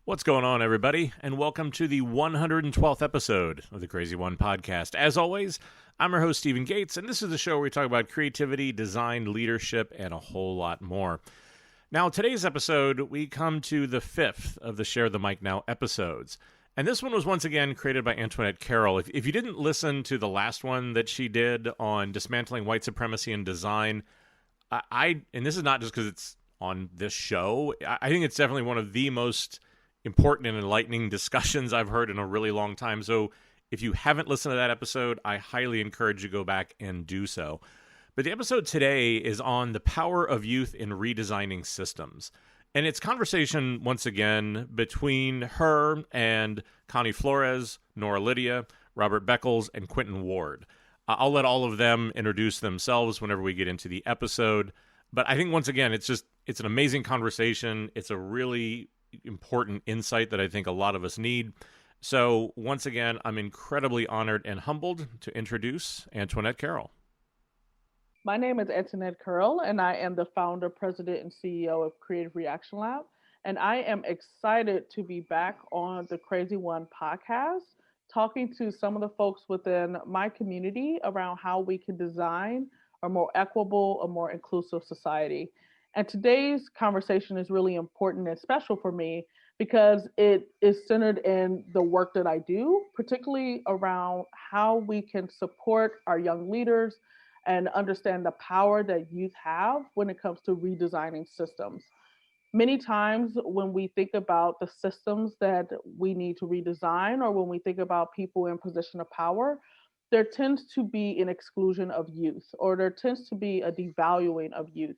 What's going on, everybody? And welcome to the 112th episode of the Crazy One podcast. As always, I'm your host, Stephen Gates, and this is the show where we talk about creativity, design, leadership, and a whole lot more. Now, today's episode, we come to the fifth of the Share the Mic Now episodes. And this one was once again created by Antionette Carroll. If you didn't listen to the last one that she did on dismantling white supremacy in design, and this is not just because it's on this show, I think it's definitely one of the most important and enlightening discussions I've heard in a really long time. So if you haven't listened to that episode, I highly encourage you to go back and do so. But the episode today is on the power of youth in redesigning systems. And it's conversation, once again, between her and Connie Flores, Nora Lidia, Robert Beckles, and Quinton Ward. I'll let all of them introduce themselves whenever we get into the episode. But I think, once again, it's an amazing conversation. It's a really important insight that I think a lot of us need. So once again, I'm incredibly honored and humbled to introduce Antionette Carroll. My name is Antionette Carroll, and I am the founder, president, and CEO of Creative Reaction Lab. And I am excited to be back on the Crazy One podcast, talking to some of the folks within my community around how we can design a more equitable, a more inclusive society. And today's conversation is really important and special for me because it is centered in the work that I do, particularly around how we can support our young leaders and understand the power that youth have when it comes to redesigning systems. Many times when we think about the systems that we need to redesign, or when we think about people in position of power, there tends to be an exclusion of youth, or there tends to be a devaluing of youth.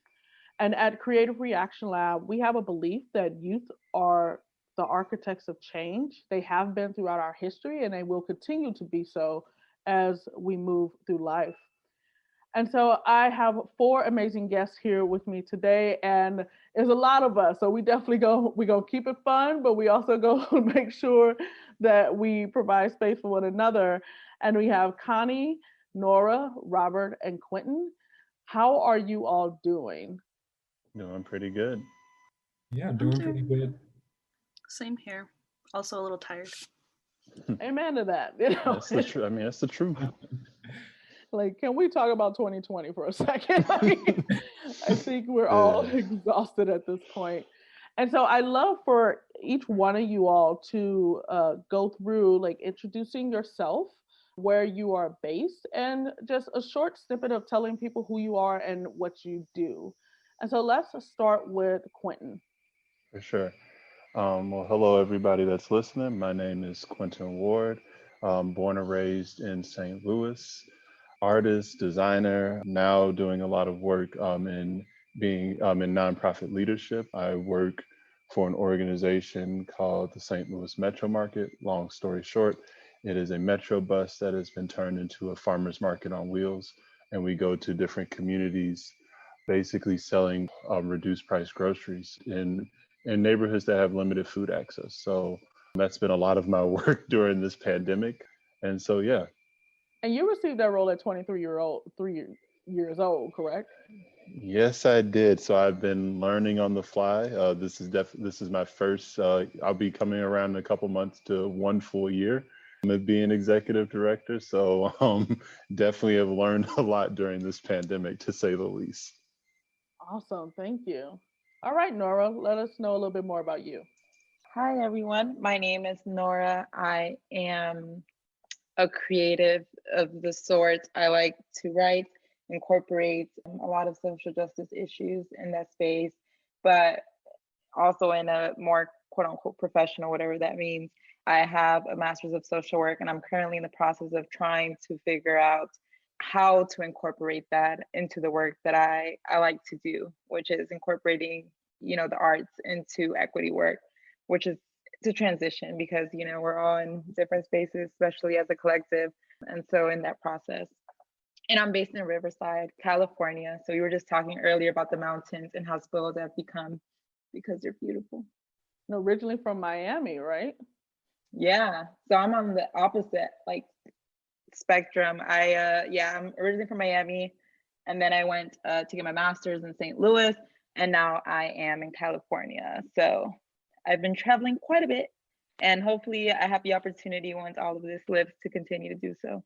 And at Creative Reaction Lab, we have a belief that youth are the architects of change. They have been throughout our history, and they will continue to be so as we move through life. And so I have four amazing guests here with me today, and there's a lot of us. So we definitely go keep it fun, but we also go make sure that we provide space for one another. And we have Connie, Nora, Robert, and Quinton. How are you all doing? Doing pretty good. Yeah, doing pretty good. Same here. Also a little tired. Amen to that. You know? That's the truth. I mean, that's the truth. Like, can we talk about 2020 for a second? I think we're all exhausted at this point. And so I love for each one of you all to go through like introducing yourself, where you are based, and just a short snippet of telling people who you are and what you do. And so let's start with Quinton. For sure. Well, hello, everybody that's listening. My name is Quinton Ward, born and raised in St. Louis, artist, designer, now doing a lot of work in being in nonprofit leadership. I work for an organization called the St. Louis Metro Market. Long story short, it is a Metro bus that has been turned into a farmer's market on wheels, and we go to different communities basically selling reduced price groceries in neighborhoods that have limited food access. So that's been a lot of my work during this pandemic. And so, yeah. And you received that role at 3 years old, correct? Yes, I did. So I've been learning on the fly. This is my first, I'll be coming around in a couple months to 1 full year of being executive director. So definitely have learned a lot during this pandemic, to say the least. Awesome, thank you. All right, Nora, let us know a little bit more about you. Hi, everyone. My name is Nora. I am a creative of the sort. I like to write, incorporate a lot of social justice issues in that space, but also in a more quote unquote professional, whatever that means. I have a master's of social work, and I'm currently in the process of trying to figure out how to incorporate that into the work that I like to do, which is incorporating, the arts into equity work, which is to transition because, we're all in different spaces, especially as a collective. And so in that process, and I'm based in Riverside, California. So we were just talking earlier about the mountains and how spoiled I've become because they're beautiful. Originally from Miami, right? Yeah. So I'm on the opposite, spectrum. I'm originally from Miami, and then I went to get my master's in St. Louis, and now I am in California. So I've been traveling quite a bit, and hopefully I have the opportunity once all of this lifts to continue to do so.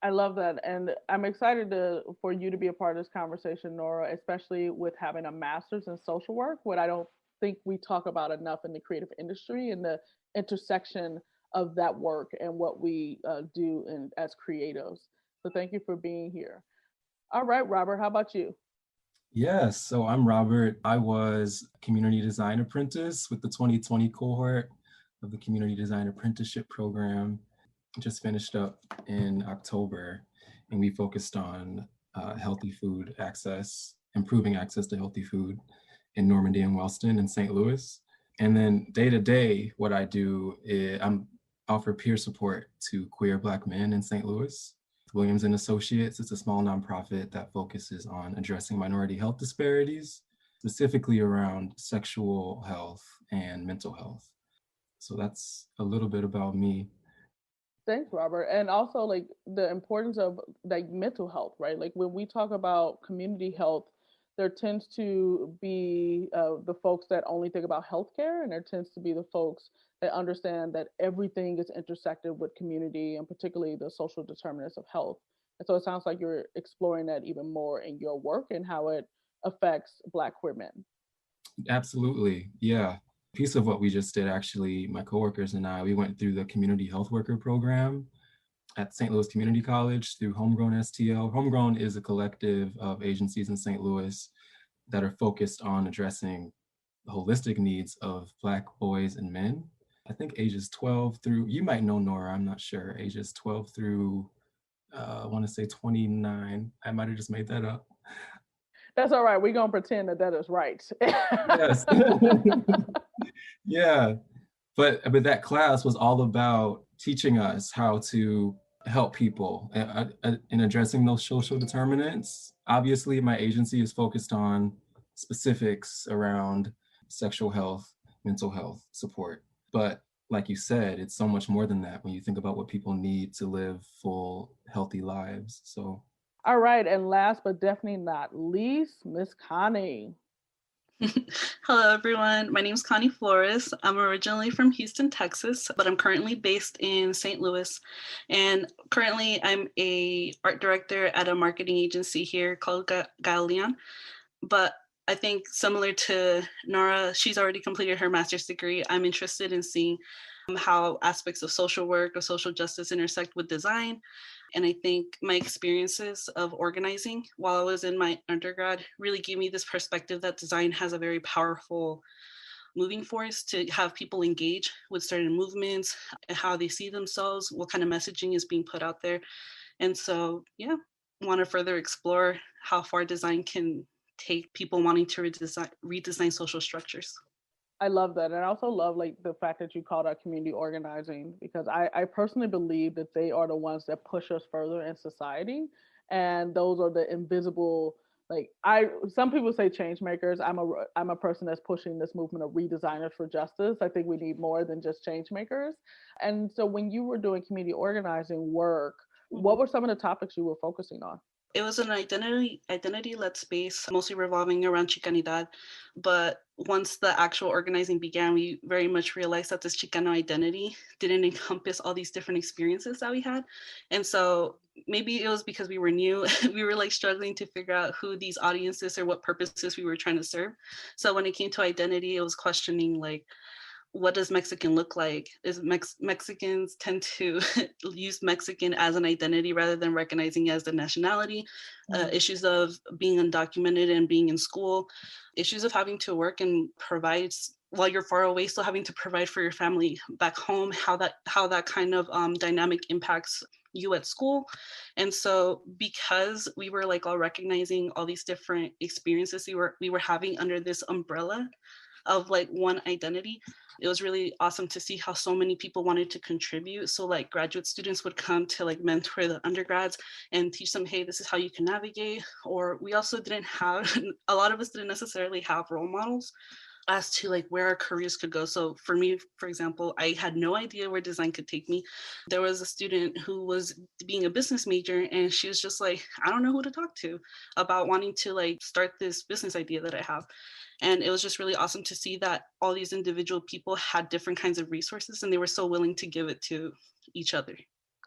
I love that. And I'm excited for you to be a part of this conversation, Nora, especially with having a master's in social work, what I don't think we talk about enough in the creative industry, and the intersection of that work and what we do as creatives. So thank you for being here. All right, Robert, how about you? Yes, so I'm Robert. I was a community design apprentice with the 2020 cohort of the Community Design Apprenticeship Program. Just finished up in October, and we focused on healthy food access, improving access to healthy food in Normandy and Wellston and St. Louis. And then day to day, what I do is offer peer support to queer Black men in St. Louis. Williams and Associates, it's a small nonprofit that focuses on addressing minority health disparities, specifically around sexual health and mental health. So that's a little bit about me. Thanks, Robert. And also like the importance of like mental health, right? Like when we talk about community health, there tends to be the folks that only think about healthcare, and there tends to be the folks that understand that everything is intersected with community, and particularly the social determinants of health. And so it sounds like you're exploring that even more in your work and how it affects Black queer men. Absolutely, yeah. Piece of what we just did, actually, my coworkers and I, we went through the community health worker program at St. Louis Community College through Homegrown STL. Homegrown is a collective of agencies in St. Louis that are focused on addressing the holistic needs of Black boys and men. I think ages 12 through, you might know Nora, I'm not sure, ages 12 through, I want to say 29. I might have just made that up. That's all right. We're going to pretend that is right. Yes. Yeah. But that class was all about teaching us how to help people in addressing those social determinants. Obviously, my agency is focused on specifics around sexual health, mental health support. But like you said, it's so much more than that when you think about what people need to live full, healthy lives. So. All right. And last but definitely not least, Miss Connie. Hello, everyone. My name is Connie Flores. I'm originally from Houston, Texas, but I'm currently based in St. Louis. And currently, I'm a art director at a marketing agency here called Galeon. But I think similar to Nora, she's already completed her master's degree. I'm interested in seeing how aspects of social work or social justice intersect with design. And I think my experiences of organizing while I was in my undergrad really gave me this perspective that design has a very powerful moving force to have people engage with certain movements, how they see themselves, what kind of messaging is being put out there. And so, yeah, want to further explore how far design can take people wanting to redesign social structures. I love that. And I also love like the fact that you called out community organizing, because I personally believe that they are the ones that push us further in society. And those are the invisible, like some people say change makers. I'm a person that's pushing this movement of redesigners for justice. I think we need more than just change makers. And so when you were doing community organizing work, what were some of the topics you were focusing on? It was an identity-led space, mostly revolving around Chicanidad. But once the actual organizing began, we very much realized that this Chicano identity didn't encompass all these different experiences that we had. And so maybe it was because we were new, we were like struggling to figure out who these audiences or what purposes we were trying to serve. So when it came to identity, it was questioning like, what does Mexican look like? Is Mexicans tend to use Mexican as an identity rather than recognizing it as the nationality, issues of being undocumented and being in school, issues of having to work and provide while you're far away, still having to provide for your family back home, how that kind of dynamic impacts you at school. And so because we were like all recognizing all these different experiences we were having under this umbrella of like one identity, it was really awesome to see how so many people wanted to contribute. So like graduate students would come to like mentor the undergrads and teach them, hey, this is how you can navigate. Or we also didn't have, a lot of us didn't necessarily have role models as to like where our careers could go. So for me, for example, I had no idea where design could take me. There was a student who was being a business major, and she was just like, I don't know who to talk to about wanting to like start this business idea that I have. And it was just really awesome to see that all these individual people had different kinds of resources, and they were so willing to give it to each other.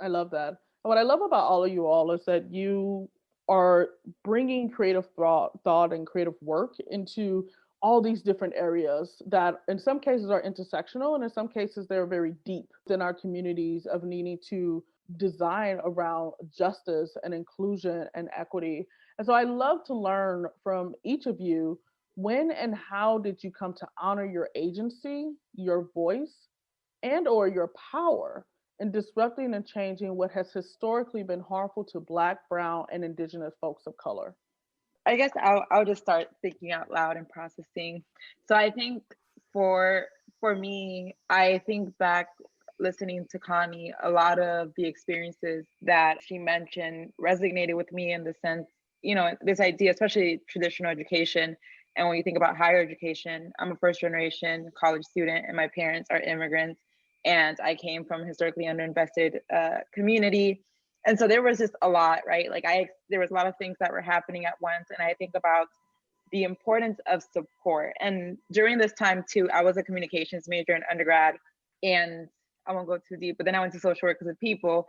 I love that. And what I love about all of you all is that you are bringing creative thought and creative work into all these different areas that in some cases are intersectional and in some cases they're very deep in our communities of needing to design around justice and inclusion and equity. And so I love to learn from each of you, when and how did you come to honor your agency, your voice, and or your power in disrupting and changing what has historically been harmful to Black, Brown, and Indigenous folks of color? I guess I'll just start thinking out loud and processing. So I think for me, I think back listening to Connie, a lot of the experiences that she mentioned resonated with me in the sense, this idea, especially traditional education. And when you think about higher education, I'm a first generation college student and my parents are immigrants. And I came from a historically underinvested community. And so there was just a lot, right? Like there was a lot of things that were happening at once. And I think about the importance of support. And during this time too, I was a communications major in undergrad, and I won't go too deep, but then I went to social work because of people.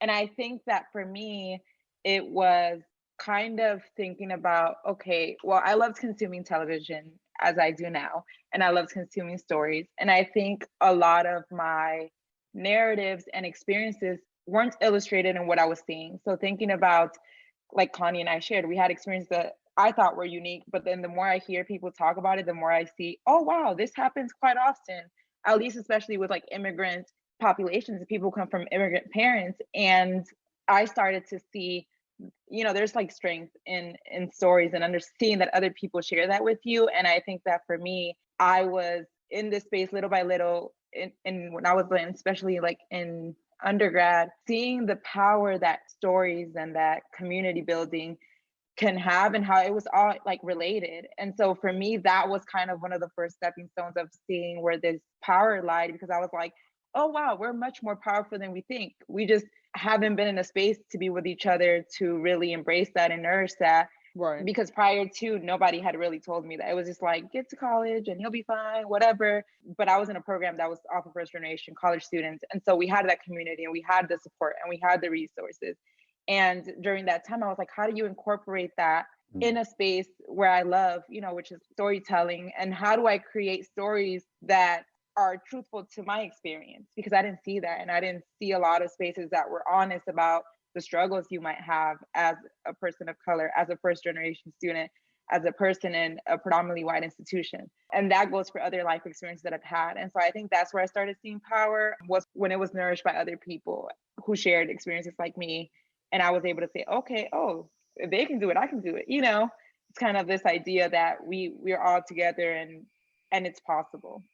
And I think that for me, it was kind of thinking about, okay, well, I loved consuming television as I do now, and I loved consuming stories. And I think a lot of my narratives and experiences weren't illustrated in what I was seeing. So thinking about, like Connie and I shared, we had experiences that I thought were unique, but then the more I hear people talk about it, the more I see, oh, wow, this happens quite often, at least especially with like immigrant populations. People come from immigrant parents. And I started to see, there's like strength in stories and understanding that other people share that with you. And I think that for me, I was in this space little by little, and when I was in, especially like in undergrad, seeing the power that stories and that community building can have and how it was all like related. And so for me, that was kind of one of the first stepping stones of seeing where this power lied, because I was like, oh wow, we're much more powerful than we think. We just haven't been in a space to be with each other to really embrace that and nourish that. Right. Because prior to, nobody had really told me that. It was just like, get to college and you'll be fine, whatever. But I was in a program that was offered first generation college students. And so we had that community and we had the support and we had the resources. And during that time, I was like, how do you incorporate that in a space where I love, which is storytelling? And how do I create stories that are truthful to my experience? Because I didn't see that. And I didn't see a lot of spaces that were honest about the struggles you might have as a person of color, as a first generation student, as a person in a predominantly white institution. And that goes for other life experiences that I've had. And so I think that's where I started seeing power, was when it was nourished by other people who shared experiences like me. And I was able to say, okay, oh, if they can do it, I can do it. It's kind of this idea that we're all together and it's possible.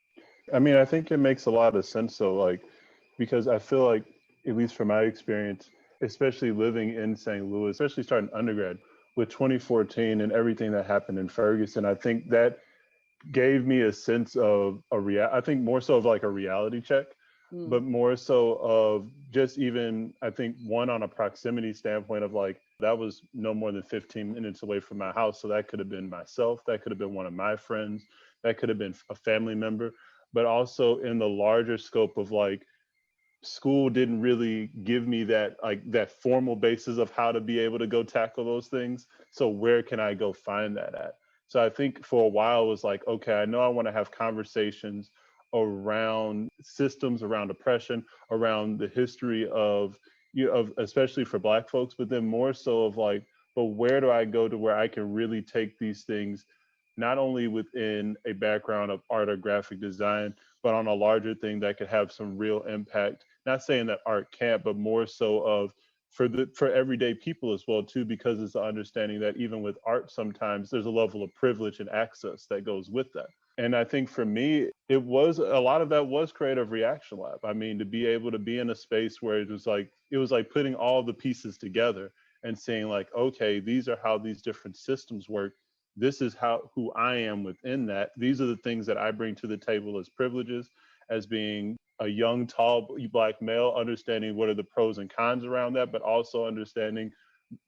I mean, I think it makes a lot of sense though, like, because I feel like, at least from my experience, especially living in St. Louis, especially starting undergrad with 2014 and everything that happened in Ferguson, I think that gave me a sense of I think more so of like a reality check, but more so of just even, I think, one, on a proximity standpoint of like, that was no more than 15 minutes away from my house. So that could have been myself, that could have been one of my friends, that could have been a family member, but also in the larger scope of like, school didn't really give me that, like, that formal basis of how to be able to go tackle those things. So where can I go find that at? So I think for a while it was like, okay, I know I want to have conversations around systems, around oppression, around the history of, of especially for Black folks, but then more so of like, but where do I go to where I can really take these things, not only within a background of art or graphic design, but on a larger thing that could have some real impact. Not saying that art can't, but more so of for everyday people as well too, because it's the understanding that even with art, sometimes there's a level of privilege and access that goes with that. And I think for me, it was a lot of that was Creative Reaction Lab. I mean, to be able to be in a space where it was like putting all the pieces together and saying like, okay, these are how these different systems work. this is who I am within that. These are the things that I bring to the table as privileges, as being a young, tall, Black male, understanding what are the pros and cons around that, but also understanding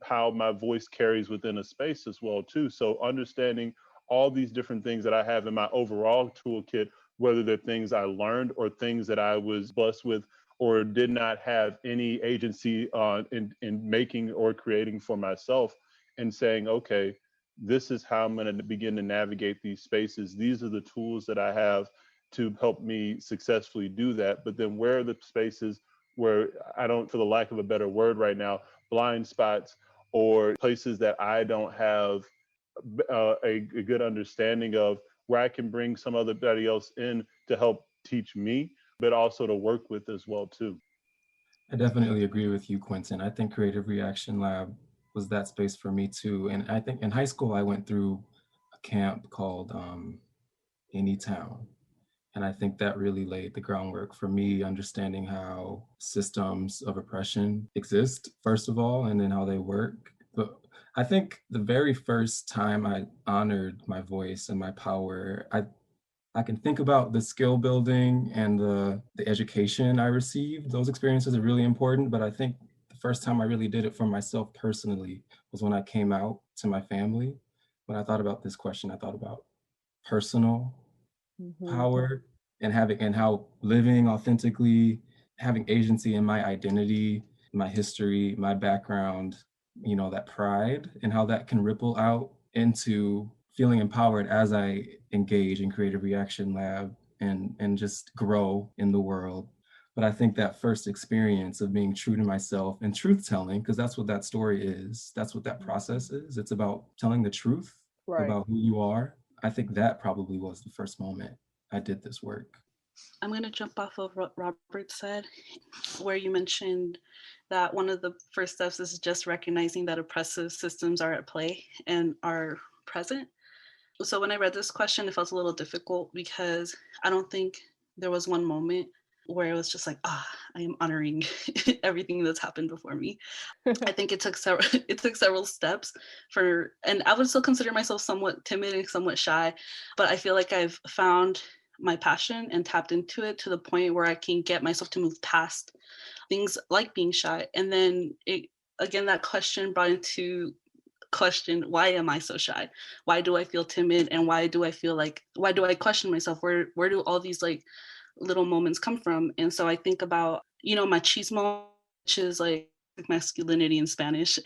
how my voice carries within a space as well too. So understanding all these different things that I have in my overall toolkit, whether they're things I learned or things that I was blessed with or did not have any agency in making or creating for myself, and saying, okay, this is how I'm going to begin to navigate these spaces. These are the tools that I have to help me successfully do that. But then where are the spaces where I don't, for the lack of a better word right now, blind spots or places that I don't have a good understanding of, where I can bring some other else in to help teach me, but also to work with as well too. I definitely agree with you, Quinton. I think Creative Reaction Lab was that space for me too. And I think in high school, I went through a camp called Anytown. And I think that really laid the groundwork for me understanding how systems of oppression exist, first of all, and then how they work. But I think the very first time I honored my voice and my power, I can think about the skill building and the education I received. Those experiences are really important, but I think the first time I really did it for myself personally was when I came out to my family. When I thought about this question, I thought about personal power and how living authentically, having agency in my identity, my history, my background, you know, that pride, and how that can ripple out into feeling empowered as I engage in Creative Reaction Lab and just grow in the world. But I think that first experience of being true to myself and truth telling, because that's what that story is, that's what that process is. It's about telling the truth about who you are. I think that probably was the first moment I did this work. I'm going to jump off of what Robert said, where you mentioned that one of the first steps is just recognizing that oppressive systems are at play and are present. So when I read this question, it felt a little difficult because I don't think there was one moment where it was just like, I am honoring everything that's happened before me. I think it took several steps and I would still consider myself somewhat timid and somewhat shy, but I feel like I've found my passion and tapped into it to the point where I can get myself to move past things like being shy. And then that question brought into question, why am I so shy? Why do I feel timid? And why do I question myself? Where do all these like little moments come from? And so I think about, machismo, which is like masculinity in Spanish,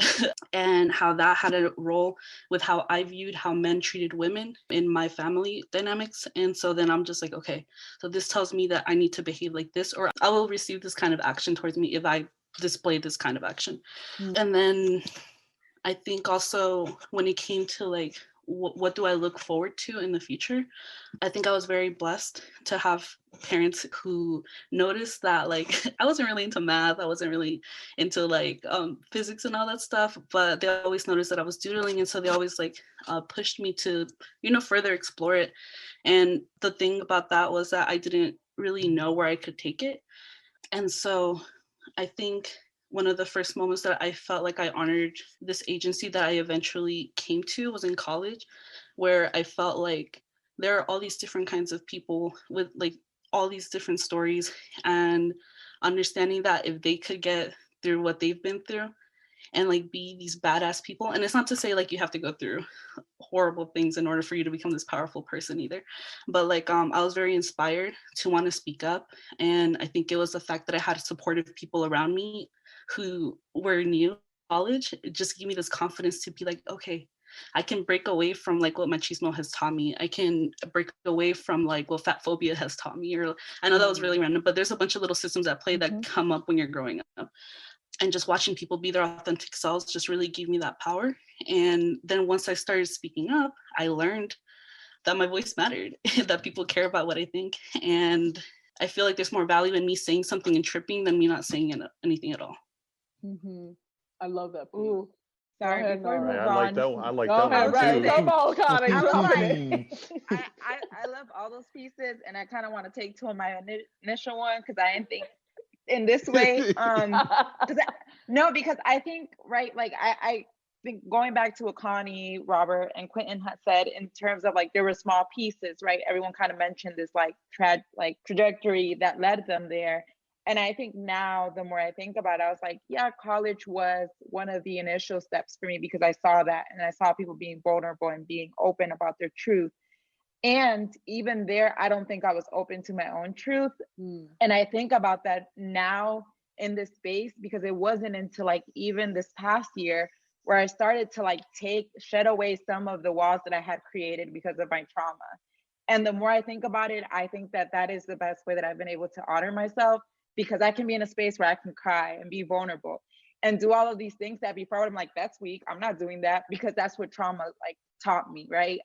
and how that had a role with how I viewed how men treated women in my family dynamics. And so then I'm just like, okay, so this tells me that I need to behave like this, or I will receive this kind of action towards me if I display this kind of action. And then I think also when it came to like, what do I look forward to in the future? I think I was very blessed to have parents who noticed that like I wasn't really into math, I wasn't really into like physics and all that stuff, but they always noticed that I was doodling, and so they always like pushed me to further explore it. And the thing about that was that I didn't really know where I could take it, and so I think one of the first moments that I felt like I honored this agency that I eventually came to was in college, where I felt like there are all these different kinds of people with like all these different stories, and understanding that if they could get through what they've been through and like be these badass people, and it's not to say like you have to go through horrible things in order for you to become this powerful person either, but like I was very inspired to want to speak up. And I think it was the fact that I had supportive people around me who were new to college. It just gave me this confidence to be like, okay, I can break away from like what machismo has taught me. I can break away from like what fat phobia has taught me. Or I know that was really random, but there's a bunch of little systems at play that come up when you're growing up. And just watching people be their authentic selves just really gave me that power. And then once I started speaking up, I learned that my voice mattered, that people care about what I think. And I feel like there's more value in me saying something and tripping than me not saying anything at all. I love that piece. Ooh, sorry, before we move on. I like that one. I like Go that ahead, one too. Come on, Connie. I love all those pieces, and I kind of want to take two of my initial one because I didn't think in this way. Because I think, right, like I think going back to what Connie, Robert, and Quinton had said in terms of like there were small pieces, right? Everyone kind of mentioned this like trajectory that led them there. And I think now the more I think about it, I was like, yeah, college was one of the initial steps for me because I saw that and I saw people being vulnerable and being open about their truth. And even there, I don't think I was open to my own truth. And I think about that now in this space because it wasn't until like even this past year where I started to like shed away some of the walls that I had created because of my trauma. And the more I think about it, I think that that is the best way that I've been able to honor myself because I can be in a space where I can cry and be vulnerable and do all of these things that before I'm like, that's weak. I'm not doing that because that's what trauma like taught me, right?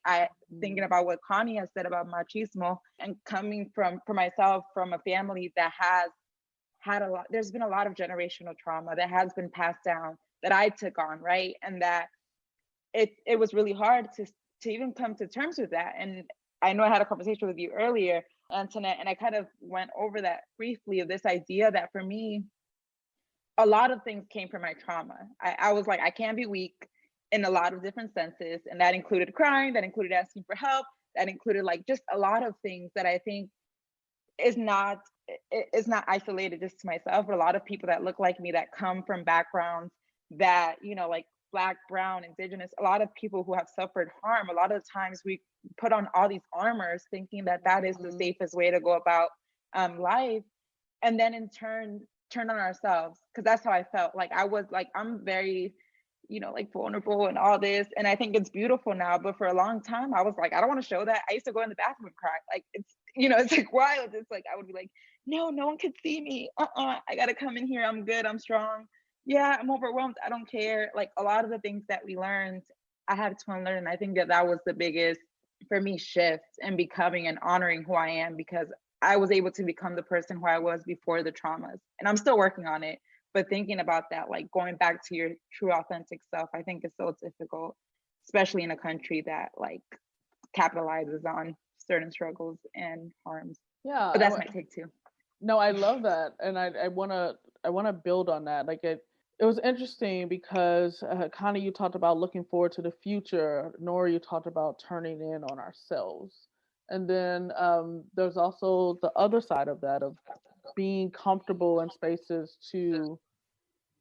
Thinking about what Connie has said about machismo and coming for myself from a family that has had a lot, there's been a lot of generational trauma that has been passed down that I took on, right? And that it was really hard to even come to terms with that. And I know I had a conversation with you earlier, Antionette, and I kind of went over that briefly of this idea that for me, a lot of things came from my trauma. I was like, I can't be weak in a lot of different senses. And that included crying, that included asking for help, that included like just a lot of things that I think is not isolated just to myself, but a lot of people that look like me that come from backgrounds that, you know, like Black, Brown, Indigenous, a lot of people who have suffered harm, a lot of times we put on all these armors thinking that that is the safest way to go about life. And then in turn on ourselves, because that's how I felt. Like I was like, I'm very, you know, like vulnerable and all this. And I think it's beautiful now. But for a long time, I was like, I don't want to show that. I used to go in the bathroom and cry. Like it's, you know, it's like wild. It's like, I would be like, no one could see me. I got to come in here. I'm good. I'm strong. Yeah, I'm overwhelmed. I don't care. Like a lot of the things that we learned, I had to unlearn. And I think that was the biggest, for me, shift in becoming and honoring who I am, because I was able to become the person who I was before the traumas. And I'm still working on it. But thinking about that, like going back to your true authentic self, I think is so difficult, especially in a country that like capitalizes on certain struggles and harms. Yeah, But that's my take too. No, I love that, and I wanna build on that. Like it was interesting because Connie, you talked about looking forward to the future. Nora, you talked about turning in on ourselves, and then there's also the other side of that of being comfortable in spaces to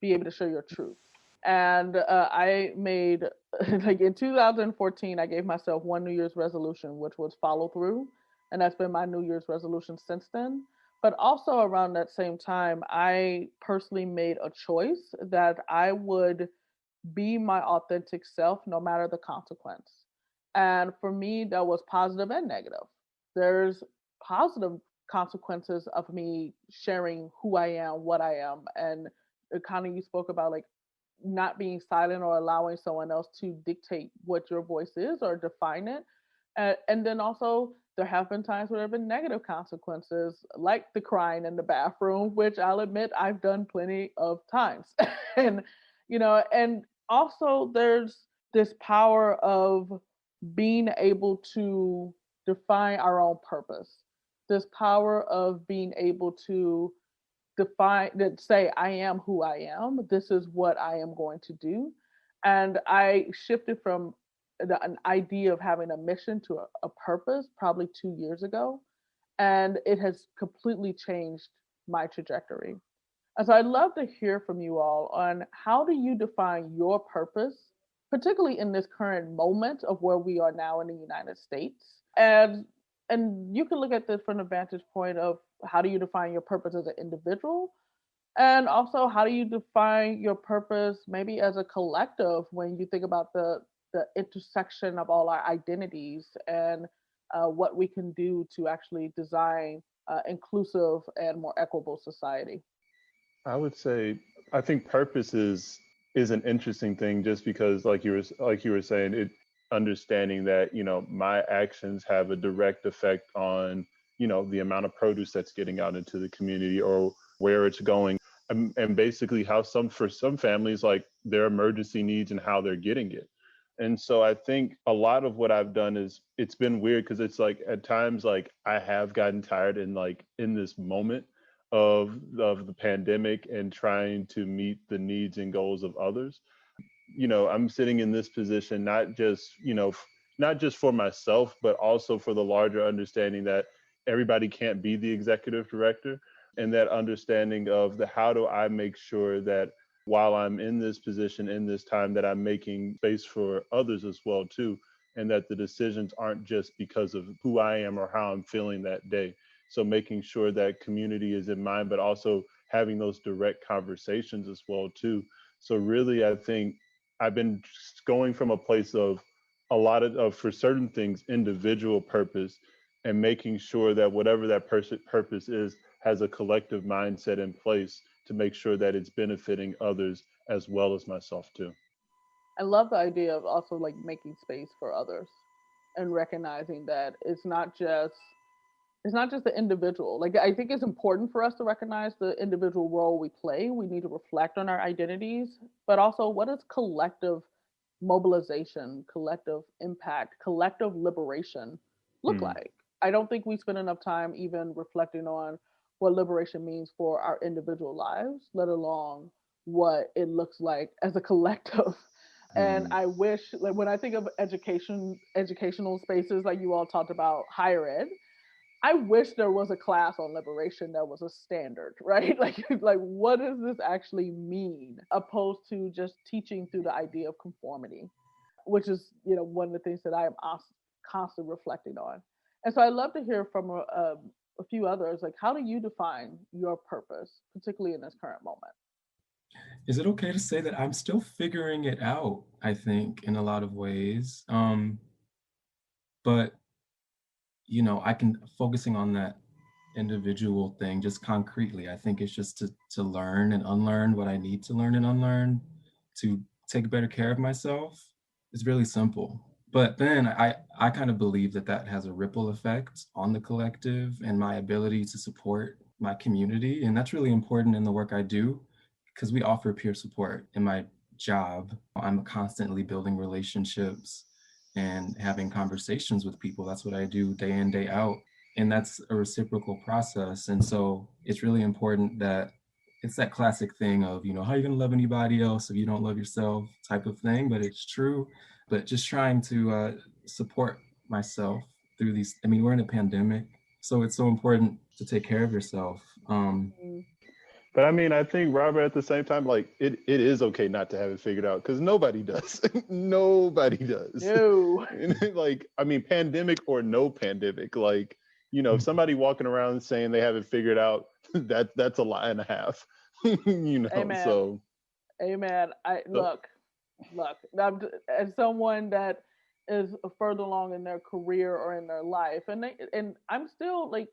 be able to show your truth. And I made like in 2014, I gave myself one New Year's resolution, which was follow through, and that's been my New Year's resolution since then. But also around that same time, I personally made a choice that I would be my authentic self no matter the consequence. And for me, that was positive and negative. There's positive consequences of me sharing who I am, what I am. And kind of you spoke about like not being silent or allowing someone else to dictate what your voice is or define it. And then also, there have been times where there have been negative consequences, like the crying in the bathroom, which I'll admit I've done plenty of times. And, you know, and also there's this power of being able to define our own purpose, this power of being able to define that, say, I am who I am, this is what I am going to do. And I shifted from an idea of having a mission to a purpose probably 2 years ago. And it has completely changed my trajectory. And so I'd love to hear from you all on how do you define your purpose, particularly in this current moment of where we are now in the United States. And you can look at this from the vantage point of how do you define your purpose as an individual? And also, how do you define your purpose maybe as a collective when you think about the intersection of all our identities and what we can do to actually design inclusive and more equitable society? I would say, I think purpose is an interesting thing, just because like you were saying, it understanding that, you know, my actions have a direct effect on, you know, the amount of produce that's getting out into the community or where it's going. And basically how for some families, like their emergency needs and how they're getting it. And so I think a lot of what I've done is, it's been weird because it's like at times like I have gotten tired in this moment of the pandemic and trying to meet the needs and goals of others. I'm sitting in this position, not just for myself, but also for the larger understanding that everybody can't be the executive director, and that understanding of how do I make sure that while I'm in this position, in this time, that I'm making space for others as well too, and that the decisions aren't just because of who I am or how I'm feeling that day. So making sure that community is in mind, but also having those direct conversations as well too. So really, I think I've been going from a place of a lot of for certain things, individual purpose, and making sure that whatever that purpose is has a collective mindset in place to make sure that it's benefiting others as well as myself too. I love the idea of also like making space for others and recognizing that it's not just the individual. Like, I think it's important for us to recognize the individual role we play. We need to reflect on our identities, but also what is collective mobilization, collective impact, collective liberation look like? I don't think we spend enough time even reflecting on what liberation means for our individual lives, let alone what it looks like as a collective. And I wish, like, when I think of educational spaces, like you all talked about higher ed, I wish there was a class on liberation that was a standard, right? Like what does this actually mean, opposed to just teaching through the idea of conformity, which is, one of the things that I am constantly reflecting on. And so I'd love to hear from a few others, like, how do you define your purpose, particularly in this current moment? Is it okay to say that I'm still figuring it out, I think, in a lot of ways? But I can focusing on that individual thing just concretely. I think it's just to learn and unlearn what I need to learn and unlearn to take better care of myself. It's really simple. But then I kind of believe that has a ripple effect on the collective and my ability to support my community. And that's really important in the work I do, because we offer peer support in my job. I'm constantly building relationships and having conversations with people. That's what I do day in, day out. And that's a reciprocal process. And so it's really important that it's that classic thing of, how are you going to love anybody else if you don't love yourself type of thing, but it's true. But just trying to support myself through these, we're in a pandemic, so it's so important to take care of yourself. But I think, Robert, at the same time, like it is okay not to have it figured out, because nobody does. Nobody does. No. Pandemic or no pandemic, like, if somebody walking around saying they have it figured out, that's a lie and a half. Amen. So. Amen. Look, as someone that is further along in their career or in their life, and I'm still like,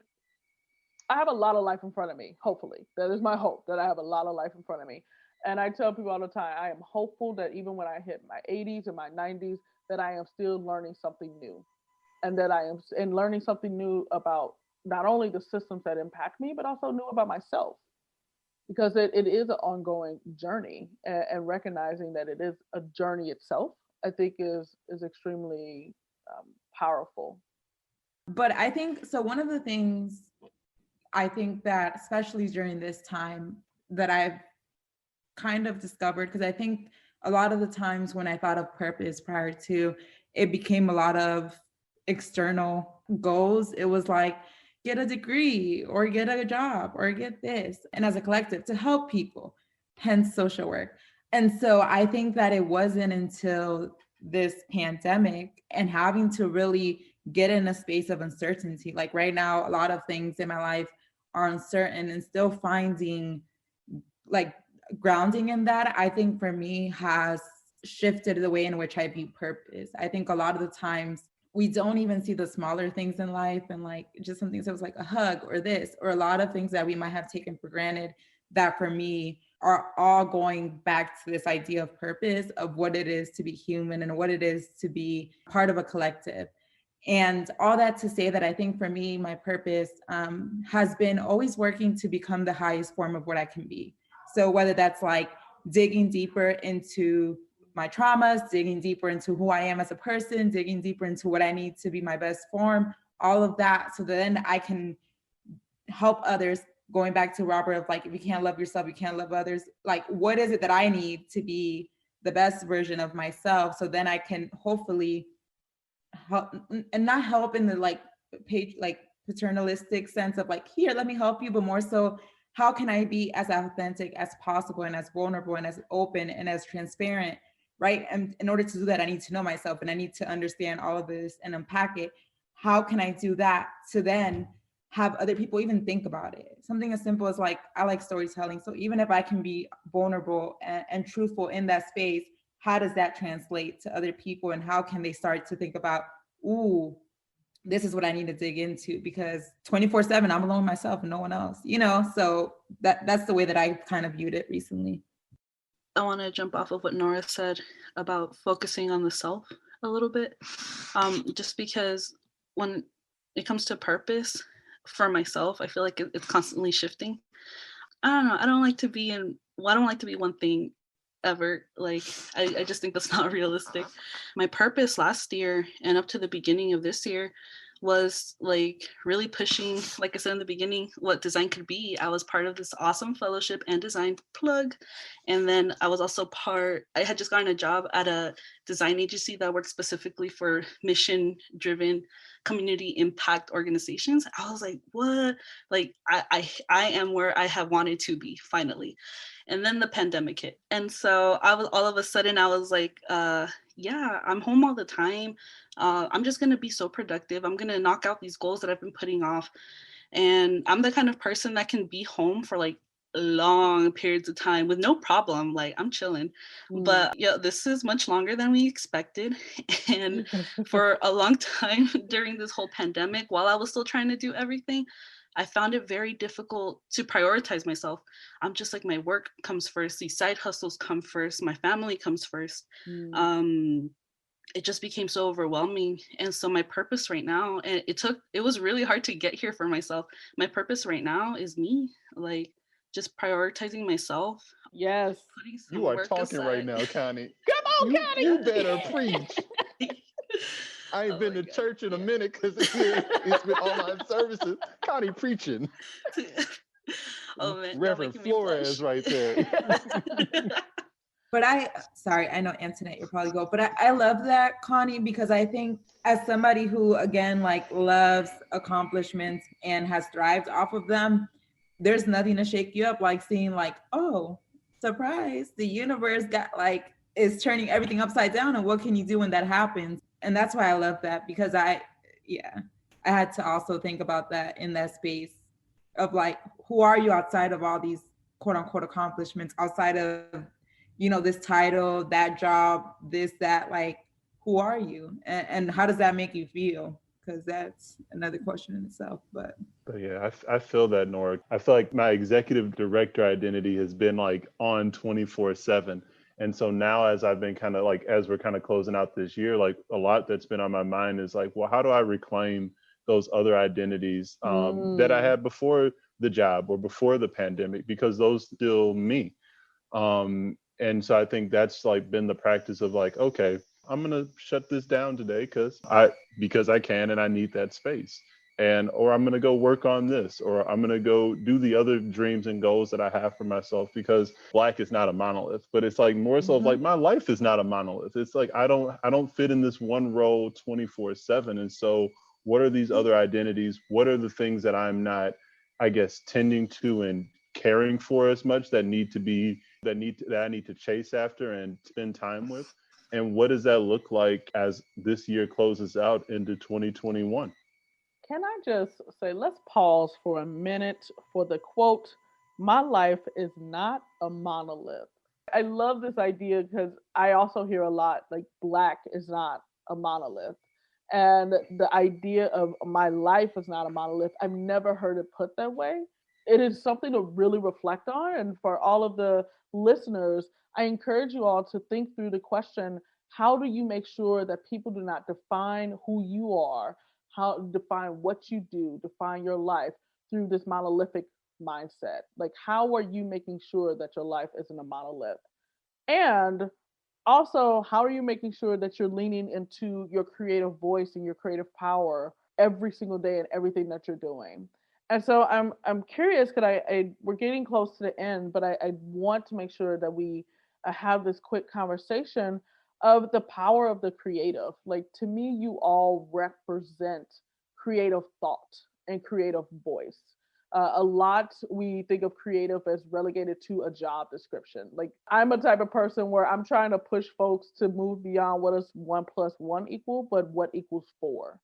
I have a lot of life in front of me, hopefully. That is my hope, that I have a lot of life in front of me. And I tell people all the time, I am hopeful that even when I hit my 80s and my 90s, that I am still learning something new. And that I am learning something new about not only the systems that impact me, but also new about myself. Because it is an ongoing journey, and recognizing that it is a journey itself, I think is extremely powerful. But I think, so one of the things I think that, especially during this time, that I've kind of discovered, because I think a lot of the times when I thought of purpose prior to, it became a lot of external goals. It was like, get a degree or get a job or get this. And as a collective, to help people, hence social work. And so I think that it wasn't until this pandemic and having to really get in a space of uncertainty. Like right now, a lot of things in my life are uncertain, and still finding like grounding in that, I think for me has shifted the way in which I view purpose. I think a lot of the times we don't even see the smaller things in life, and like just something that was like a hug or this, or a lot of things that we might have taken for granted, that for me are all going back to this idea of purpose, of what it is to be human and what it is to be part of a collective. And all that to say that I think for me, my purpose has been always working to become the highest form of what I can be. So whether that's like digging deeper into my traumas, digging deeper into who I am as a person, digging deeper into what I need to be my best form, all of that. So then I can help others, going back to Robert of like, if you can't love yourself, you can't love others. Like, what is it that I need to be the best version of myself. So then I can hopefully help, and not help in the like paternalistic sense of like, here, let me help you, but more so, how can I be as authentic as possible and as vulnerable and as open and as transparent, right? And in order to do that, I need to know myself and I need to understand all of this and unpack it. How can I do that to then have other people even think about it? Something as simple as like, I like storytelling. So even if I can be vulnerable and truthful in that space, how does that translate to other people? And how can they start to think about, ooh, this is what I need to dig into, because 24/7, I'm alone myself and no one else, so that's the way that I kind of viewed it recently. I want to jump off of what Nora said about focusing on the self a little bit, just because when it comes to purpose for myself, I feel like it's constantly shifting. I don't know. I don't like to be one thing ever. Like, I just think that's not realistic. My purpose last year and up to the beginning of this year was like really pushing, like I said in the beginning, what design could be. I was part of this awesome fellowship and design plug. And then I was also I had just gotten a job at a design agency that worked specifically for mission-driven community impact organizations. I was like, what? Like, I am where I have wanted to be finally. And then the pandemic hit. And so all of a sudden I was like, yeah, I'm home all the time. I'm just going to be so productive. I'm going to knock out these goals that I've been putting off. And I'm the kind of person that can be home for like long periods of time with no problem. Like, I'm chilling. But yeah, this is much longer than we expected. And for a long time during this whole pandemic, while I was still trying to do everything, I found it very difficult to prioritize myself. I'm just like, my work comes first, these side hustles come first, my family comes first. It just became so overwhelming. And so my purpose right now, and it was really hard to get here for myself. My purpose right now is me, like just prioritizing myself. Yes. You are talking aside. right now, Connie. Come on, Connie. You better preach. I ain't been to church in a minute because it's been online services. Connie preaching. Oh man, Reverend Flores right there. But I know Antionette, you'll probably go, but I love that, Connie, because I think as somebody who, again, like loves accomplishments and has thrived off of them, there's nothing to shake you up like seeing like, oh, surprise, the universe is turning everything upside down, and what can you do when that happens? And that's why I love that, because I had to also think about that in that space of like, who are you outside of all these quote unquote accomplishments, outside of, this title, that job, this, that, like, who are you? And how does that make you feel? Because that's another question in itself. But yeah, I feel that, Nora. I feel like my executive director identity has been like on 24/7. And so now, as I've been kind of like, as we're kind of closing out this year, like a lot that's been on my mind is like, well, how do I reclaim those other identities that I had before the job or before the pandemic? Because those still me. And so I think that's like been the practice of like, okay, I'm going to shut this down today because I can and I need that space. Or I'm going to go work on this, or I'm going to go do the other dreams and goals that I have for myself, because Black is not a monolith, but it's like more so of like, my life is not a monolith. It's like, I don't fit in this one role 24/7. And so what are these other identities? What are the things that I'm not, I guess, tending to and caring for as much that I need to chase after and spend time with? And what does that look like as this year closes out into 2021? Can I just say, let's pause for a minute for the quote, "My life is not a monolith." I love this idea because I also hear a lot like Black is not a monolith. And the idea of my life is not a monolith, I've never heard it put that way. It is something to really reflect on. And for all of the listeners, I encourage you all to think through the question, how do you make sure that people do not define who you are, how define what you do, define your life through this monolithic mindset? Like, how are you making sure that your life isn't a monolith? And also, how are you making sure that you're leaning into your creative voice and your creative power every single day in everything that you're doing? And so I'm curious, because we're getting close to the end, but I want to make sure that we have this quick conversation of the power of the creative. Like, to me, you all represent creative thought and creative voice. A lot we think of creative as relegated to a job description. Like, I'm a type of person where I'm trying to push folks to move beyond what is 1 + 1 equal, but what equals 4.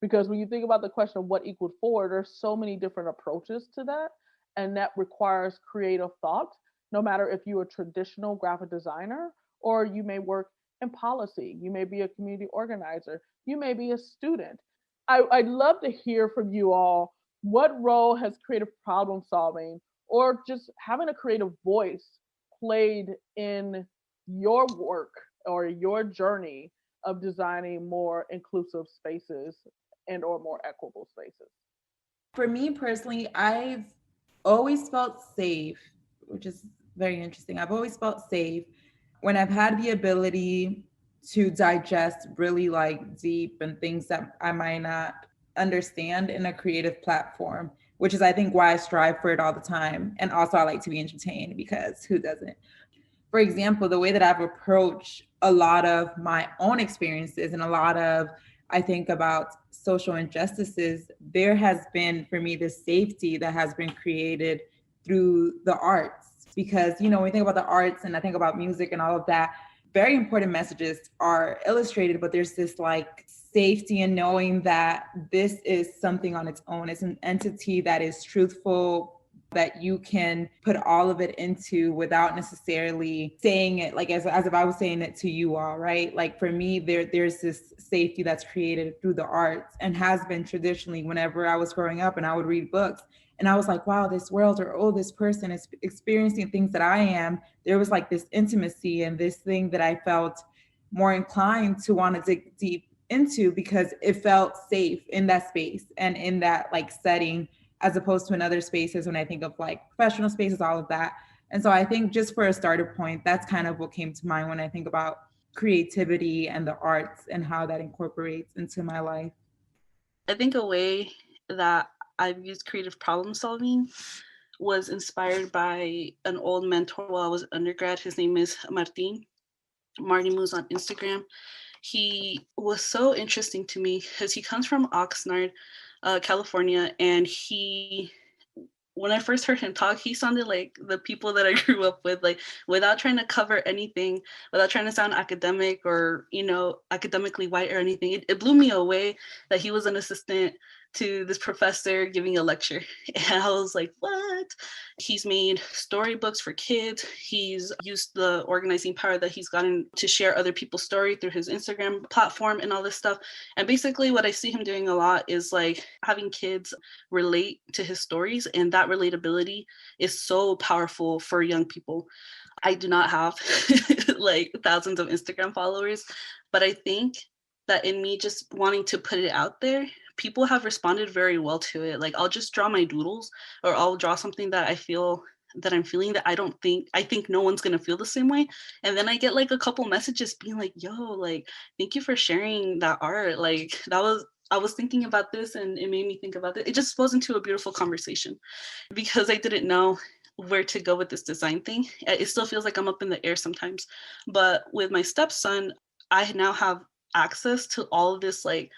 Because when you think about the question of what equals 4, there's so many different approaches to that. And that requires creative thought, no matter if you're a traditional graphic designer or you may work in policy, you may be a community organizer, you may be a student. I'd love to hear from you all. What role has creative problem solving or just having a creative voice played in your work or your journey of designing more inclusive spaces and or more equitable spaces? For me personally, I've always felt safe, which is very interesting. I've always felt safe when I've had the ability to digest really like deep and things that I might not understand in a creative platform, which is I think why I strive for it all the time. And also I like to be entertained, because who doesn't? For example, the way that I've approached a lot of my own experiences and a lot of, I think about social injustices, there has been for me this safety that has been created through the arts. Because, you know, when we think about the arts and I think about music and all of that, very important messages are illustrated, but there's this like safety in knowing that this is something on its own. It's an entity that is truthful, that you can put all of it into without necessarily saying it like as if I was saying it to you all, right? Like for me, there's this safety that's created through the arts and has been traditionally whenever I was growing up and I would read books. And I was like, wow, this world, or oh, this person is experiencing things that I am. There was like this intimacy and this thing that I felt more inclined to want to dig deep into because it felt safe in that space and in that like setting, as opposed to in other spaces when I think of like professional spaces, all of that. And so I think just for a starter point, that's kind of what came to mind when I think about creativity and the arts and how that incorporates into my life. I think a way that I've used creative problem solving was inspired by an old mentor while I was undergrad. His name is Martin Moves on Instagram. He was so interesting to me because he comes from Oxnard, California, and when I first heard him talk, he sounded like the people that I grew up with, like without trying to cover anything, without trying to sound academic or, you know, academically white or anything. It blew me away that he was an assistant to this professor giving a lecture. And I was like, what? He's made storybooks for kids. He's used the organizing power that he's gotten to share other people's story through his Instagram platform and all this stuff. And basically what I see him doing a lot is like having kids relate to his stories, and that relatability is so powerful for young people. I do not have like thousands of Instagram followers, but I think that in me just wanting to put it out there, people have responded very well to it. Like I'll just draw my doodles, or I'll draw something that I feel that I'm feeling that I think no one's gonna feel the same way. And then I get like a couple messages being like, yo, like, thank you for sharing that art. Like I was thinking about this and it made me think about it. It just goes into a beautiful conversation because I didn't know where to go with this design thing. It still feels like I'm up in the air sometimes. But with my stepson, I now have access to all of this like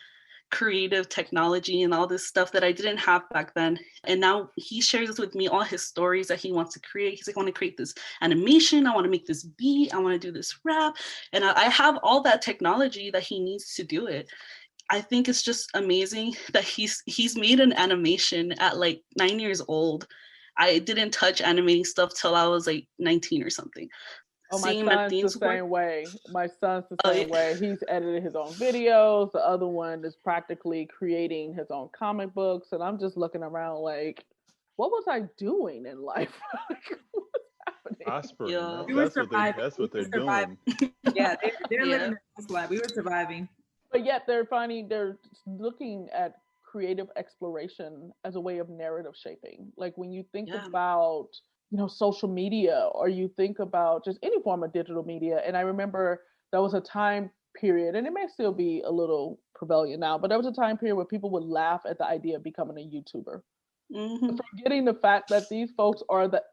creative technology and all this stuff that I didn't have back then. And now he shares with me all his stories that he wants to create. He's like, I want to create this animation. I want to make this beat. I want to do this rap. And I have all that technology that he needs to do it. I think it's just amazing that he's made an animation at like 9 years old. I didn't touch animating stuff till I was like 19 or something. Oh, my son's the same way. My son's the same way. He's edited his own videos. The other one is practically creating his own comic books. And I'm just looking around like, what was I doing in life? Prospering. Yeah. That's what they're doing. Yeah, they're living this life. We were surviving. But yet they're looking at creative exploration as a way of narrative shaping. Like when you think about, you know, social media, or you think about just any form of digital media. And I remember there was a time period, and it may still be a little prevalent now, but there was a time period where people would laugh at the idea of becoming a YouTuber. Forgetting the fact that these folks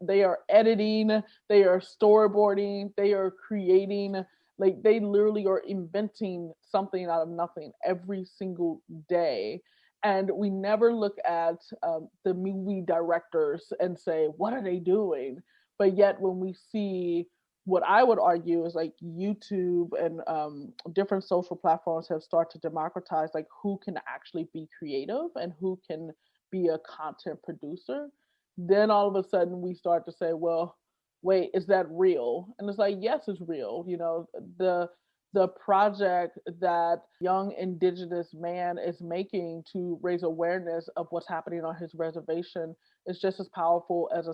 they are editing, they are storyboarding, they are creating, like they literally are inventing something out of nothing every single day. And we never look at the movie directors and say, what are they doing? But yet when we see, what I would argue is like YouTube and different social platforms have started to democratize like who can actually be creative and who can be a content producer. Then all of a sudden we start to say, well, wait, is that real? And it's like, yes, it's real. You know, the project that young indigenous man is making to raise awareness of what's happening on his reservation is just as powerful as a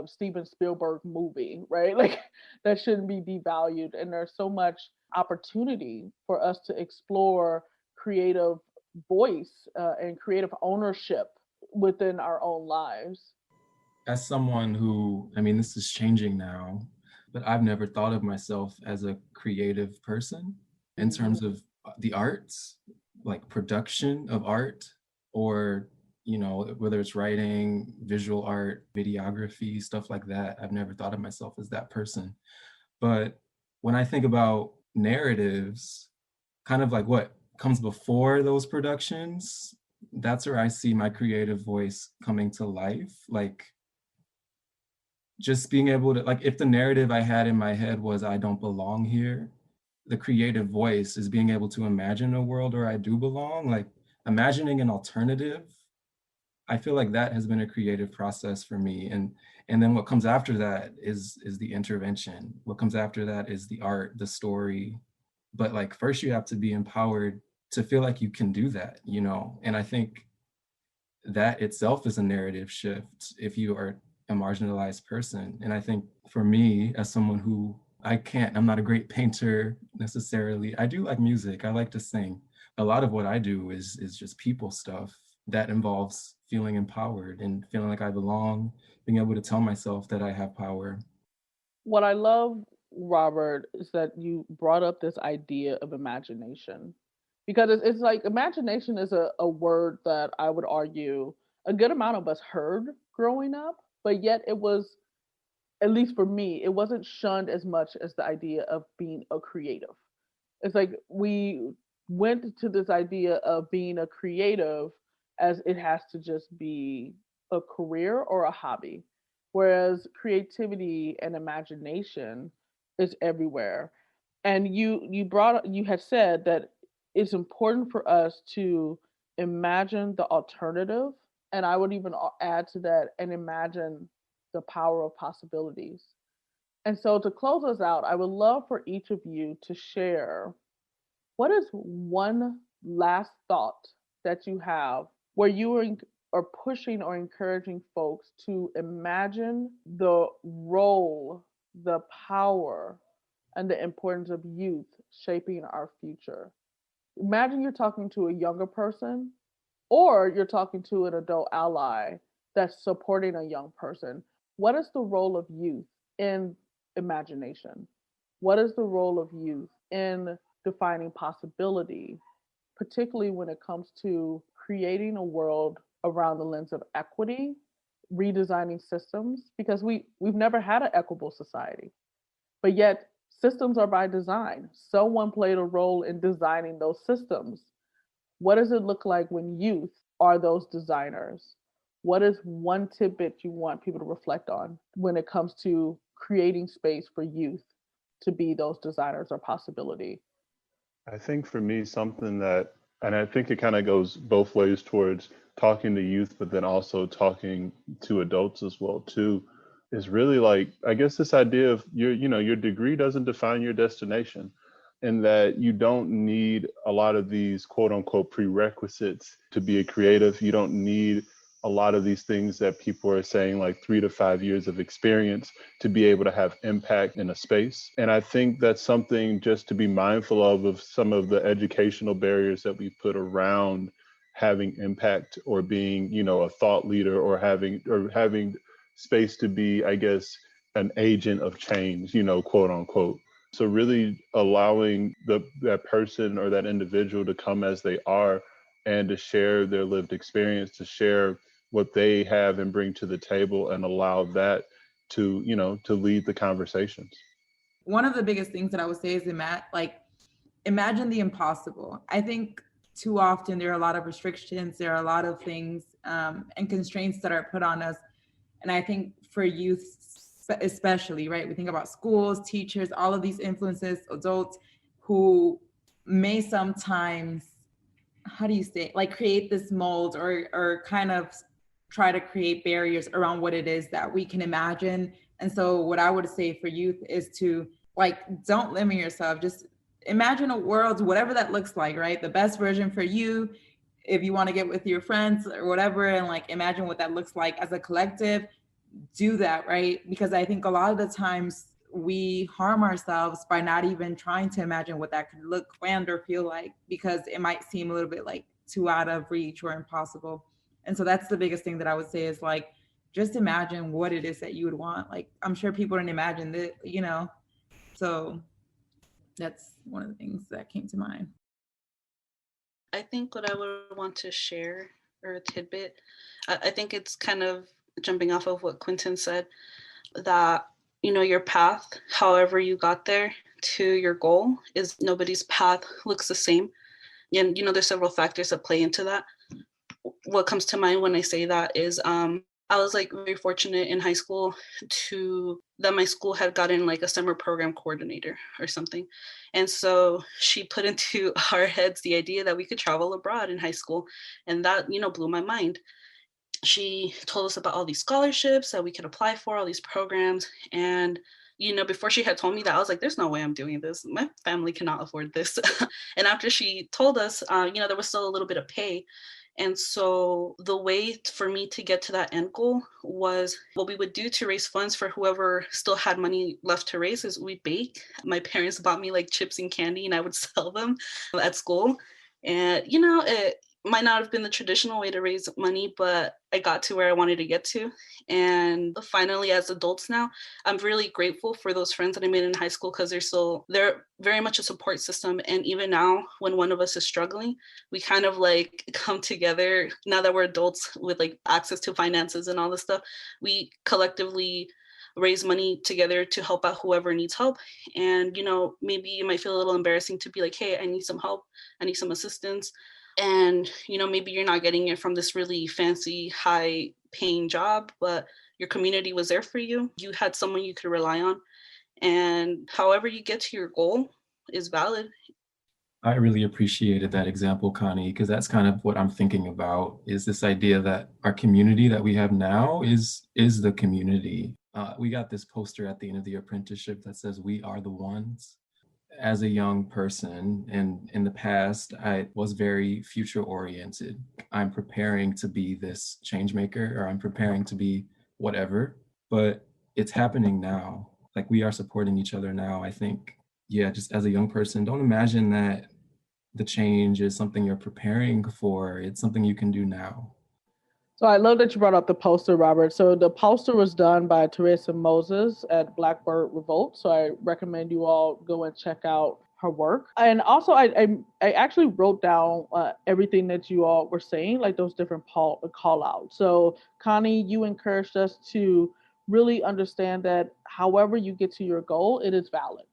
Steven Spielberg movie, right? Like that shouldn't be devalued. And there's so much opportunity for us to explore creative voice and creative ownership within our own lives. As someone who, I mean, this is changing now, but I've never thought of myself as a creative person in terms of the arts, like production of art, or, you know, whether it's writing, visual art, videography, stuff like that. I've never thought of myself as that person. But when I think about narratives, kind of like what comes before those productions, that's where I see my creative voice coming to life. Like just being able to, like, if the narrative I had in my head was I don't belong here, the creative voice is being able to imagine a world where I do belong, like imagining an alternative. I feel like that has been a creative process for me. And then what comes after that is the intervention. What comes after that is the art, the story. But like first you have to be empowered to feel like you can do that, you know? And I think that itself is a narrative shift if you are a marginalized person. And I think for me, as someone who I'm not a great painter necessarily. I do like music, I like to sing. A lot of what I do is just people stuff that involves feeling empowered and feeling like I belong, being able to tell myself that I have power. What I love, Robert, is that you brought up this idea of imagination. Because it's like imagination is a word that I would argue a good amount of us heard growing up, but yet it was, at least for me, it wasn't shunned as much as the idea of being a creative. It's like we went to this idea of being a creative as it has to just be a career or a hobby, whereas creativity and imagination is everywhere. And you had said that it's important for us to imagine the alternative, and I would even add to that and imagine the power of possibilities. And so to close us out, I would love for each of you to share what is one last thought that you have where you are pushing or encouraging folks to imagine the role, the power, and the importance of youth shaping our future. Imagine you're talking to a younger person or you're talking to an adult ally that's supporting a young person. What is the role of youth in imagination? What is the role of youth in defining possibility, particularly when it comes to creating a world around the lens of equity, redesigning systems? Because we've never had an equitable society, but yet systems are by design. Someone played a role in designing those systems. What does it look like when youth are those designers? What is one tidbit you want people to reflect on when it comes to creating space for youth to be those designers or possibility? I think for me, something that, and I think it kind of goes both ways towards talking to youth, but then also talking to adults as well too, is really like, I guess this idea of your degree doesn't define your destination, and that you don't need a lot of these quote unquote prerequisites to be a creative. You don't need a lot of these things that people are saying, like 3 to 5 years of experience to be able to have impact in a space. And I think that's something just to be mindful of some of the educational barriers that we put around having impact or being, a thought leader or having space to be, I guess, an agent of change, quote unquote. So really allowing that person or that individual to come as they are and to share their lived experience, to share what they have and bring to the table and allow that to, to lead the conversations. One of the biggest things that I would say is imagine the impossible. I think too often there are a lot of restrictions, there are a lot of things and constraints that are put on us. And I think for youth especially, right, we think about schools, teachers, all of these influences, adults who may sometimes, how do you say, create this mold or kind of try to create barriers around what it is that we can imagine. And so what I would say for youth is to don't limit yourself, just imagine a world, whatever that looks like, right? The best version for you, if you want to get with your friends or whatever, and imagine what that looks like as a collective, do that, right? Because I think a lot of the times we harm ourselves by not even trying to imagine what that could look and or feel like, because it might seem a little bit too out of reach or impossible. And so that's the biggest thing that I would say is just imagine what it is that you would want. I'm sure people didn't imagine that, so that's one of the things that came to mind. I think what I would want to share, or a tidbit, I think it's kind of jumping off of what Quinton said, that, your path, however you got there to your goal, is nobody's path looks the same. And, there's several factors that play into that. What comes to mind when I say that is, I was very fortunate in high school that my school had gotten a summer program coordinator or something. And so she put into our heads the idea that we could travel abroad in high school. And that, blew my mind. She told us about all these scholarships that we could apply for, all these programs. And, before she had told me that, I was like, there's no way I'm doing this. My family cannot afford this. And after she told us, there was still a little bit of pay. And so the way for me to get to that end goal was, what we would do to raise funds for whoever still had money left to raise is we bake. My parents bought me chips and candy, and I would sell them at school. And, it might not have been the traditional way to raise money, but I got to where I wanted to get to. And finally, as adults now, I'm really grateful for those friends that I made in high school, because they're very much a support system. And even now, when one of us is struggling, we kind of come together. Now that we're adults with access to finances and all this stuff, we collectively raise money together to help out whoever needs help. And, maybe it might feel a little embarrassing to be hey, I need some help. I need some assistance. And, maybe you're not getting it from this really fancy, high paying job, but your community was there for you. You had someone you could rely on. And however you get to your goal is valid. I really appreciated that example, Connie, because that's kind of what I'm thinking about, is this idea that our community that we have now is the community. We got this poster at the end of the apprenticeship that says, "We are the ones." As a young person, and in the past, I was very future oriented. I'm preparing to be this change maker, or I'm preparing to be whatever, but it's happening now. We are supporting each other now. I think, just as a young person, don't imagine that the change is something you're preparing for. It's something you can do now. So I love that you brought up the poster, Robert. So the poster was done by Teresa Moses at Blackbird Revolt. So I recommend you all go and check out her work. And also I actually wrote down everything that you all were saying, those different call outs. So Connie, you encouraged us to really understand that however you get to your goal, it is valid.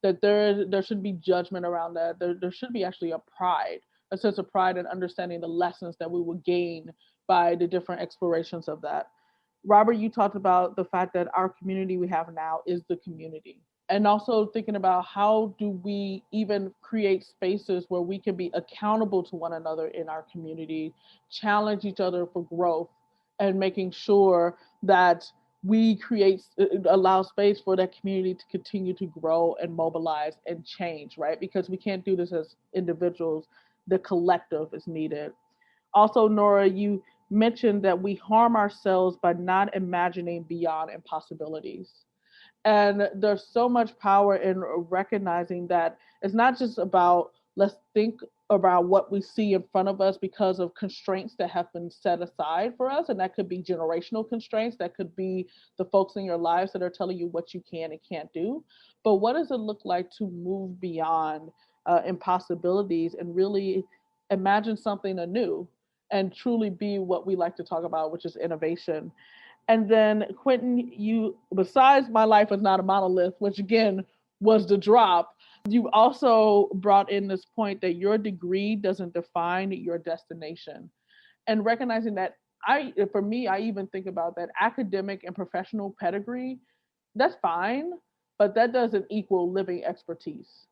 That there should be judgment around that. There should be actually a sense of pride in understanding the lessons that we will gain by the different explorations of that. Robert, you talked about the fact that our community we have now is the community. And also thinking about how do we even create spaces where we can be accountable to one another in our community, challenge each other for growth, and making sure that we allow space for that community to continue to grow and mobilize and change, right? Because we can't do this as individuals. The collective is needed. Also, Nora, you mentioned that we harm ourselves by not imagining beyond impossibilities. And there's so much power in recognizing that it's not just about let's think about what we see in front of us because of constraints that have been set aside for us. And that could be generational constraints. That could be the folks in your lives that are telling you what you can and can't do. But what does it look like to move beyond impossibilities and really imagine something anew? and truly be what we like to talk about, which is innovation. And then Quinton, you, besides My Life is Not a Monolith, which again was the drop, you also brought in this point that your degree doesn't define your destination. And recognizing that for me, I even think about that academic and professional pedigree, that's fine, but that doesn't equal living expertise.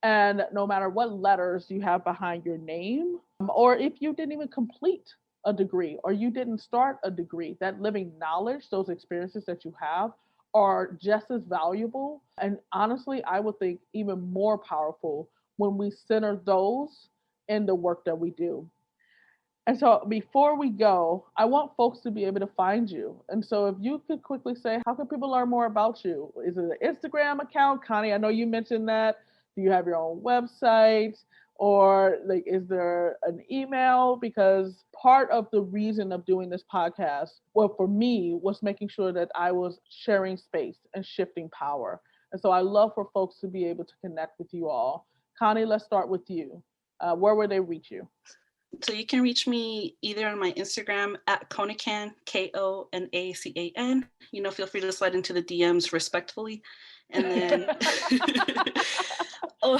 And no matter what letters you have behind your name, or if you didn't even complete a degree or you didn't start a degree, that living knowledge, those experiences that you have are just as valuable. And honestly, I would think even more powerful when we center those in the work that we do. And so before we go, I want folks to be able to find you. And so if you could quickly say, how can people learn more about you? Is it an Instagram account? Connie, I know you mentioned that. Do you have your own website? Or like, is there an email? Because part of the reason of doing this podcast, well, for me, was making sure that I was sharing space and shifting power. And so I love for folks to be able to connect with you all. Connie, let's start with you. Where would they reach you? So you can reach me either on my Instagram at Konacan, Konacan. Feel free to slide into the DMs respectfully. And then, or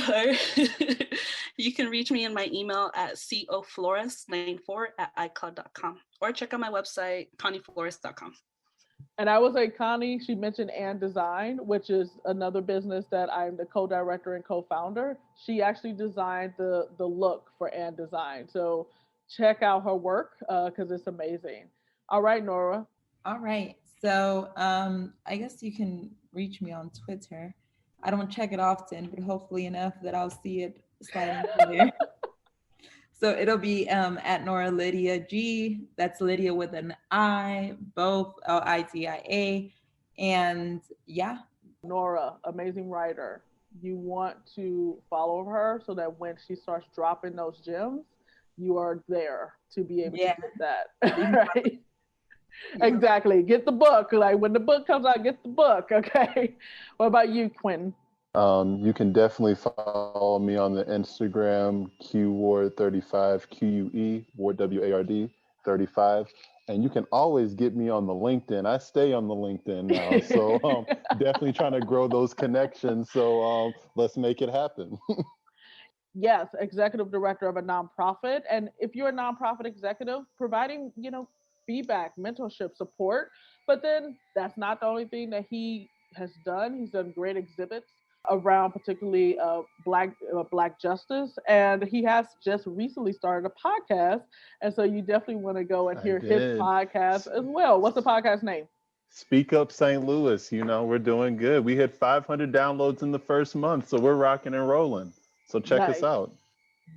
you can reach me in my email at coflores94@icloud.com, or check out my website, connieflores.com. And I would say Connie, she mentioned And Design, which is another business that I'm the co-director and co-founder. She actually designed the look for And Design. So check out her work because it's amazing. All right, Nora. All right. So I guess you can reach me on Twitter. I don't check it often, but hopefully enough that I'll see it sliding through there. So it'll be at Nora Lidia G. That's Lydia with an I, both Lidia. And yeah. Nora, amazing writer. You want to follow her so that when she starts dropping those gems, you are there to be able to get that. Right? Yeah. Exactly. Get the book. Like when the book comes out, get the book. Okay. What about you, Quinton? You can definitely follow me on the Instagram, QWard35, QUE, Ward WARD 35. And you can always get me on the LinkedIn. I stay on the LinkedIn now. So definitely trying to grow those connections. So let's make it happen. Yes, executive director of a nonprofit. And if you're a nonprofit executive, providing, feedback, mentorship, support. But then that's not the only thing that he has done. He's done great exhibits around particularly Black justice. And he has just recently started a podcast. And so you definitely want to go and hear his podcast as well. What's the podcast name? Speak Up St. Louis. We're doing good. We hit 500 downloads in the first month. So we're rocking and rolling. So check us out.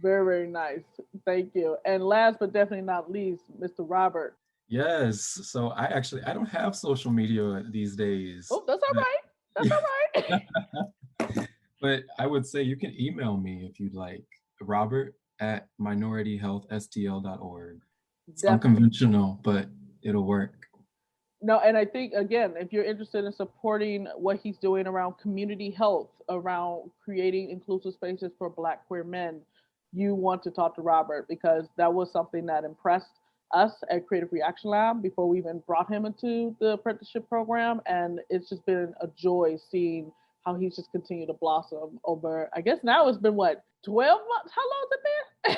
Very, very nice. Thank you. And last but definitely not least, Mr. Robert. Yes. So I don't have social media these days. Oh, that's all right. That's all right. But I would say you can email me if you'd like. Robert@minorityhealthstl.org. It's unconventional, but it'll work. No, and I think, again, if you're interested in supporting what he's doing around community health, around creating inclusive spaces for Black queer men, you want to talk to Robert, because that was something that impressed us at Creative Reaction Lab before we even brought him into the apprenticeship program. And it's just been a joy seeing how he's just continued to blossom over, I guess now it's been 12 months? How long has it been?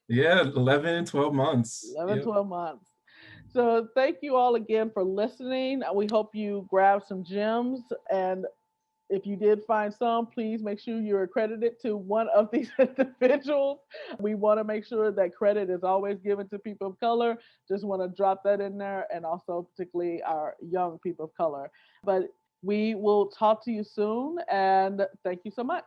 Yeah, 11, 12 months. 12 months. So thank you all again for listening. We hope you grab some gems. And if you did find some, please make sure you're accredited to one of these individuals. We want to make sure that credit is always given to people of color. Just want to drop that in there, and also particularly our young people of color. But we will talk to you soon, and thank you so much.